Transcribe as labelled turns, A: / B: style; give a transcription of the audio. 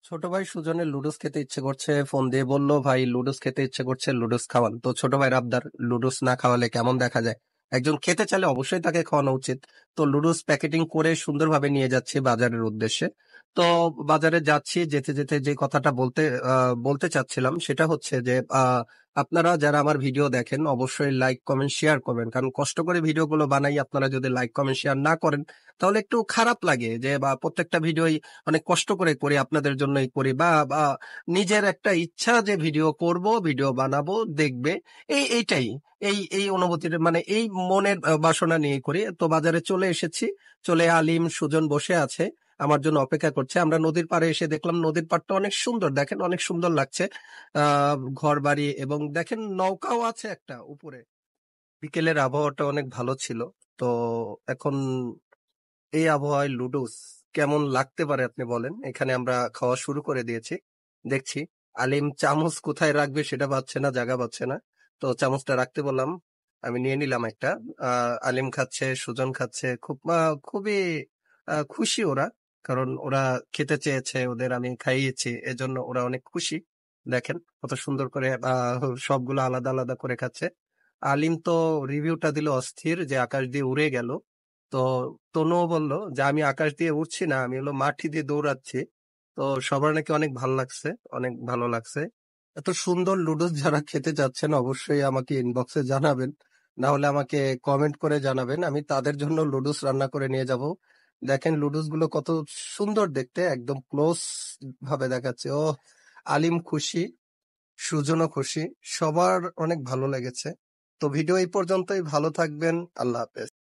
A: ছোট ভাই সুজনের লুডোস খেতে ইচ্ছে করছে, ফোন দিয়ে বলল ভাই লুডোস খেতে ইচ্ছে করছে, লুডোস খাওয়ান। তো ছোট ভাইয়ের আবদার, লুডোস না খাওয়ালে কেমন দেখা যায়? একজন খেতে চাইলে অবশ্যই তাকে খাওয়ানো উচিত। তো লুডোস প্যাকেটিং করে সুন্দরভাবে নিয়ে যাচ্ছি বাজারের উদ্দেশ্যে। তো বাজারে যাচ্ছি, যেতে যেতে যে কথাটা বলতে চাচ্ছিলাম সেটা হচ্ছে যে আপনারা যারা আমার ভিডিও দেখেন অবশ্যই লাইক কমেন্ট শেয়ার করবেন, কারণ কষ্ট করে ভিডিওগুলো বানাই, আপনারা যদি লাইক কমেন্ট শেয়ার না করেন তাহলে একটু খারাপ লাগে যে বা প্রত্যেকটা ভিডিও অনেক কষ্ট করে করি, আপনাদের জন্যই করি, বা নিজের একটা ইচ্ছা যে ভিডিও করব, ভিডিও বানাবো, দেখবে, এইটাই, এই অনুভূতির মানে এই মনের বাসনা নিয়ে করি। তো বাজারে চলে এসেছি, চলে আলিম সুজন বসে আছে, আমার জন্য অপেক্ষা করছে। আমরা নদীর পাড়ে এসে দেখলাম নদীর পাড়টা অনেক সুন্দর, দেখেন অনেক সুন্দর লাগছে। ঘর বাড়ি এবং দেখেন নৌকাও আছে একটা উপরে। বিকেলের আবহাওয়াটা অনেক ভালো ছিল। তো এখন এই আবহাওয়ায় লুডোস কেমন লাগতে পারে আপনি বলেন। এখানে আমরা খাওয়া শুরু করে দিয়েছি, দেখছি আলিম চামচ কোথায় রাখবে সেটা পাচ্ছে না, জায়গা পাচ্ছে না। তো চামচটা রাখতে বললাম, আমি নিয়ে নিলাম একটা। আলিম খাচ্ছে, সুজন খাচ্ছে, খুবই খুশি ওরা, কারণ ওরা খেতে চেয়েছে, ওদের আমি খাইয়েছি, এজন্য ওরা অনেক খুশি। দেখেন কত সুন্দর করে সবগুলো আলাদা আলাদা করে খাচ্ছে। আলিম তো রিভিউটা দিল অস্থির, যে আকাশ দিয়ে উড়ে গেল। তো তনুও বলল যে আমি আকাশ দিয়ে উড়ছি না, আমি হলো মাটি দিয়ে দৌড়াচ্ছি। তো সবার নাকি অনেক ভালো লাগছে, অনেক ভালো লাগছে। এত সুন্দর লুডোস যারা খেতে যাচ্ছেন অবশ্যই আমাকে ইনবক্সে জানাবেন, না হলে আমাকে কমেন্ট করে জানাবেন, আমি তাদের জন্য লুডোস রান্না করে নিয়ে যাব। দেখেন লুডোস গুলো কত সুন্দর দেখতে, একদম ক্লোজ ভাবে দেখাচ্ছে। ও আলিম খুশি, সুজনও খুশি, সবার অনেক ভালো লেগেছে। তো ভিডিও এই পর্যন্তই, ভালো থাকবেন, আল্লাহ হাফেজ।